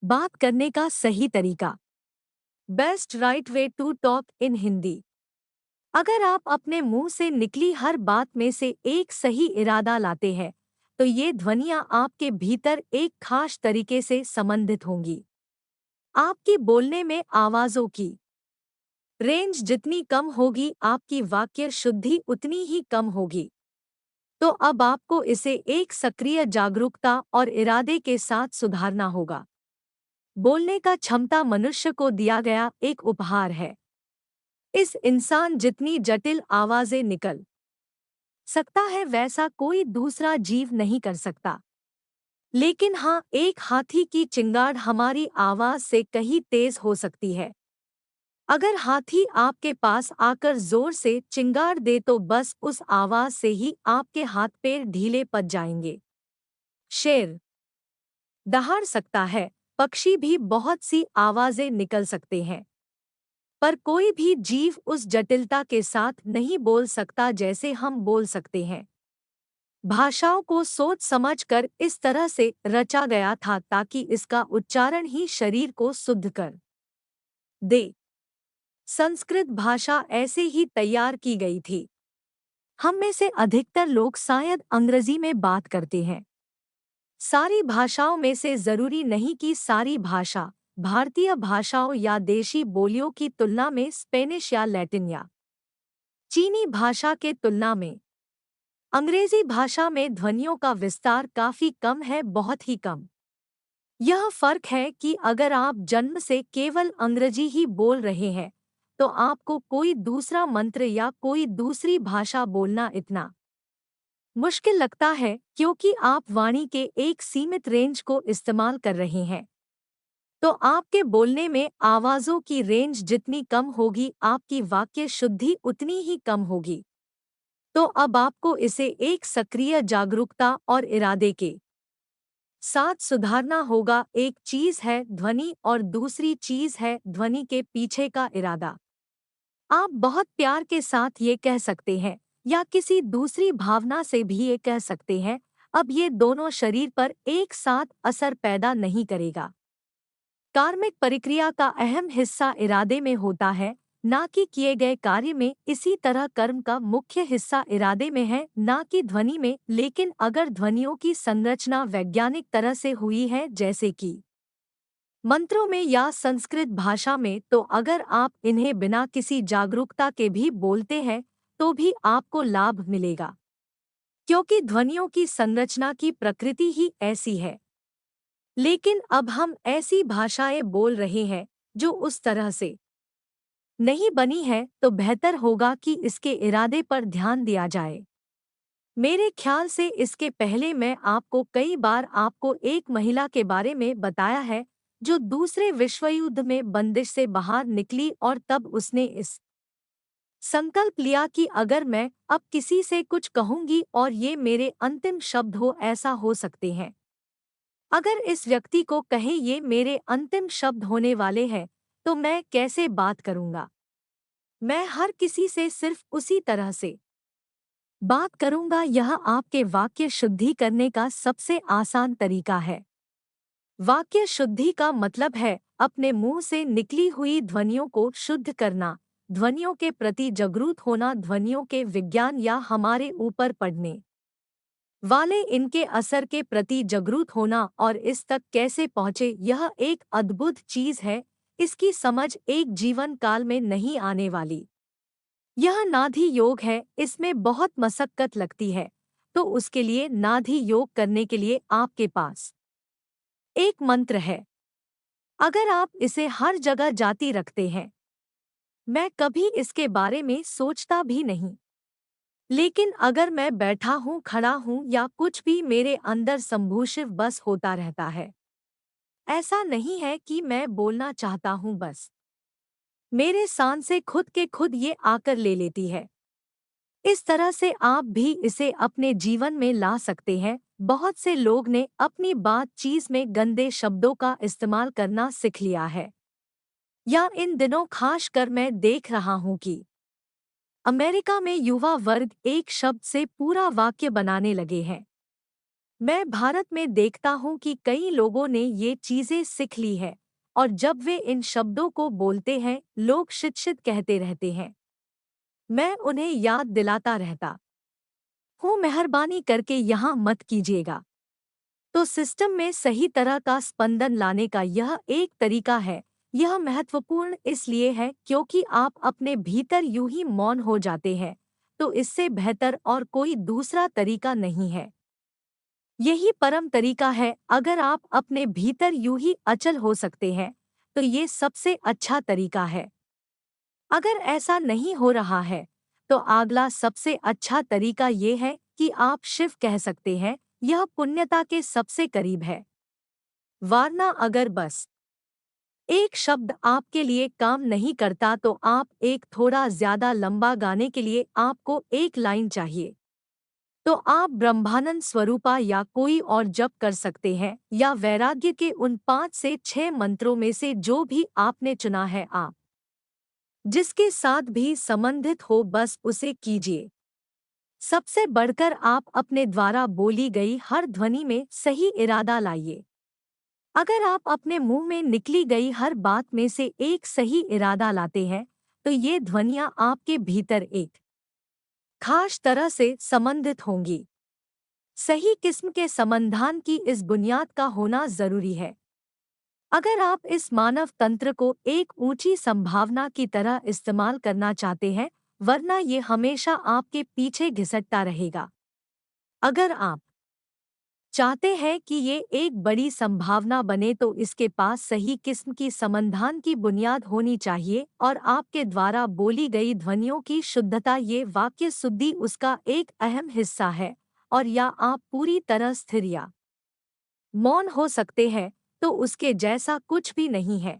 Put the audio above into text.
बात करने का सही तरीका। Best right way to talk in Hindi. अगर आप अपने मुंह से निकली हर बात में से एक सही इरादा लाते हैं तो ये ध्वनियां आपके भीतर एक खास तरीके से संबंधित होंगी। आपकी बोलने में आवाजों की रेंज जितनी कम होगी आपकी वाक्य शुद्धि उतनी ही कम होगी। तो अब आपको इसे एक सक्रिय जागरूकता और इरादे के साथ सुधारना होगा। बोलने का क्षमता मनुष्य को दिया गया एक उपहार है। इस इंसान जितनी जटिल आवाजें निकल सकता है वैसा कोई दूसरा जीव नहीं कर सकता। लेकिन हाँ, एक हाथी की चिंगाड़ हमारी आवाज से कहीं तेज हो सकती है। अगर हाथी आपके पास आकर जोर से चिंगाड़ दे तो बस उस आवाज से ही आपके हाथ पैर ढीले पड़ जाएंगे। शेर दहाड़ सकता है, पक्षी भी बहुत सी आवाजें निकल सकते हैं, पर कोई भी जीव उस जटिलता के साथ नहीं बोल सकता जैसे हम बोल सकते हैं। भाषाओं को सोच समझकर इस तरह से रचा गया था ताकि इसका उच्चारण ही शरीर को शुद्ध कर दे। संस्कृत भाषा ऐसे ही तैयार की गई थी। हम में से अधिकतर लोग शायद अंग्रेजी में बात करते हैं। सारी भाषाओं में से जरूरी नहीं कि सारी भाषा भारतीय भाषाओं या देशी बोलियों की तुलना में स्पेनिश या लैटिन या चीनी भाषा के तुलना में अंग्रेजी भाषा में ध्वनियों का विस्तार काफी कम है, बहुत ही कम। यह फर्क है कि अगर आप जन्म से केवल अंग्रेजी ही बोल रहे हैं तो आपको कोई दूसरा मंत्र या कोई दूसरी भाषा बोलना इतना मुश्किल लगता है क्योंकि आप वाणी के एक सीमित रेंज को इस्तेमाल कर रहे हैं। तो आपके बोलने में आवाज़ों की रेंज जितनी कम होगी आपकी वाक्य शुद्धि उतनी ही कम होगी। तो अब आपको इसे एक सक्रिय जागरूकता और इरादे के साथ सुधारना होगा। एक चीज है ध्वनि और दूसरी चीज है ध्वनि के पीछे का इरादा। आप बहुत प्यार के साथ ये कह सकते हैं या किसी दूसरी भावना से भी ये कह सकते हैं, अब ये दोनों शरीर पर एक साथ असर पैदा नहीं करेगा। कार्मिक प्रक्रिया का अहम हिस्सा इरादे में होता है, ना कि किए गए कार्य में। इसी तरह कर्म का मुख्य हिस्सा इरादे में है, ना कि ध्वनि में। लेकिन अगर ध्वनियों की संरचना वैज्ञानिक तरह से हुई है जैसे कि मंत्रों में या संस्कृत भाषा में, तो अगर आप इन्हें बिना किसी जागरूकता के भी बोलते हैं तो भी आपको लाभ मिलेगा, क्योंकि ध्वनियों की संरचना की प्रकृति ही ऐसी है। लेकिन अब हम ऐसी भाषाएं बोल रहे हैं जो उस तरह से नहीं बनी है, तो बेहतर होगा कि इसके इरादे पर ध्यान दिया जाए। मेरे ख्याल से इसके पहले मैं आपको कई बार आपको एक महिला के बारे में बताया है जो दूसरे विश्व युद्ध में बंदिश से बाहर निकली और तब उसने इस संकल्प लिया कि अगर मैं अब किसी से कुछ कहूंगी और ये मेरे अंतिम शब्द हो, ऐसा हो सकते हैं। अगर इस व्यक्ति को कहे ये मेरे अंतिम शब्द होने वाले हैं तो मैं कैसे बात करूंगा। मैं हर किसी से सिर्फ उसी तरह से बात करूंगा। यह आपके वाक्य शुद्धि करने का सबसे आसान तरीका है। वाक्य शुद्धि का मतलब है अपने मुंह से निकली हुई ध्वनियों को शुद्ध करना, ध्वनियों के प्रति जागरूक होना, ध्वनियों के विज्ञान या हमारे ऊपर पड़ने वाले इनके असर के प्रति जागरूक होना। और इस तक कैसे पहुँचे, यह एक अद्भुत चीज है। इसकी समझ एक जीवन काल में नहीं आने वाली। यह नाधी योग है, इसमें बहुत मशक्कत लगती है। तो उसके लिए नाधी योग करने के लिए आपके पास एक मंत्र है। अगर आप इसे हर जगह जाती रखते हैं, मैं कभी इसके बारे में सोचता भी नहीं, लेकिन अगर मैं बैठा हूँ, खड़ा हूँ या कुछ भी, मेरे अंदर संभूषिव बस होता रहता है। ऐसा नहीं है कि मैं बोलना चाहता हूँ, बस मेरे सांसें खुद के खुद ये आकर ले लेती है। इस तरह से आप भी इसे अपने जीवन में ला सकते हैं। बहुत से लोग ने अपनी बातचीत में गंदे शब्दों का इस्तेमाल करना सीख लिया है, या इन दिनों खास कर मैं देख रहा हूँ कि अमेरिका में युवा वर्ग एक शब्द से पूरा वाक्य बनाने लगे हैं। मैं भारत में देखता हूँ कि कई लोगों ने ये चीज़ें सीख ली है और जब वे इन शब्दों को बोलते हैं लोग शिट शिट कहते रहते हैं। मैं उन्हें याद दिलाता रहता हूँ, मेहरबानी करके यहाँ मत कीजिएगा। तो सिस्टम में सही तरह का स्पंदन लाने का यह एक तरीका है। यह महत्वपूर्ण इसलिए है क्योंकि आप अपने भीतर यूं ही मौन हो जाते हैं, तो इससे बेहतर और कोई दूसरा तरीका नहीं है। यही परम तरीका है। अगर आप अपने भीतर यूं ही अचल हो सकते हैं, तो ये सबसे अच्छा तरीका है। अगर ऐसा नहीं हो रहा है, तो अगला सबसे अच्छा तरीका ये है कि आप शिव कह सकते हैं। यह पुण्यता के सबसे करीब है। वरना अगर बस एक शब्द आपके लिए काम नहीं करता तो आप एक थोड़ा ज्यादा लंबा गाने के लिए आपको एक लाइन चाहिए। तो आप ब्रह्मानंद स्वरूपा या कोई और जप कर सकते हैं या वैराग्य के उन 5 से 6 मंत्रों में से जो भी आपने चुना है, आप जिसके साथ भी संबंधित हो बस उसे कीजिए। सबसे बढ़कर आप अपने द्वारा बोली गई हर ध्वनि में सही इरादा लाइए। अगर आप अपने मुंह में निकली गई हर बात में से एक सही इरादा लाते हैं, तो ये ध्वनियां आपके भीतर एक खास तरह से संबंधित होंगी। सही किस्म के समाधान की इस बुनियाद का होना जरूरी है। अगर आप इस मानव तंत्र को एक ऊंची संभावना की तरह इस्तेमाल करना चाहते हैं, वरना ये हमेशा आपके पीछे घिसटता रहेगा। अगर आप चाहते हैं कि ये एक बड़ी संभावना बने तो इसके पास सही किस्म की समाधान की बुनियाद होनी चाहिए और आपके द्वारा बोली गई ध्वनियों की शुद्धता, ये वाक्य शुद्धि उसका एक अहम हिस्सा है। और या आप पूरी तरह स्थिर या मौन हो सकते हैं, तो उसके जैसा कुछ भी नहीं है।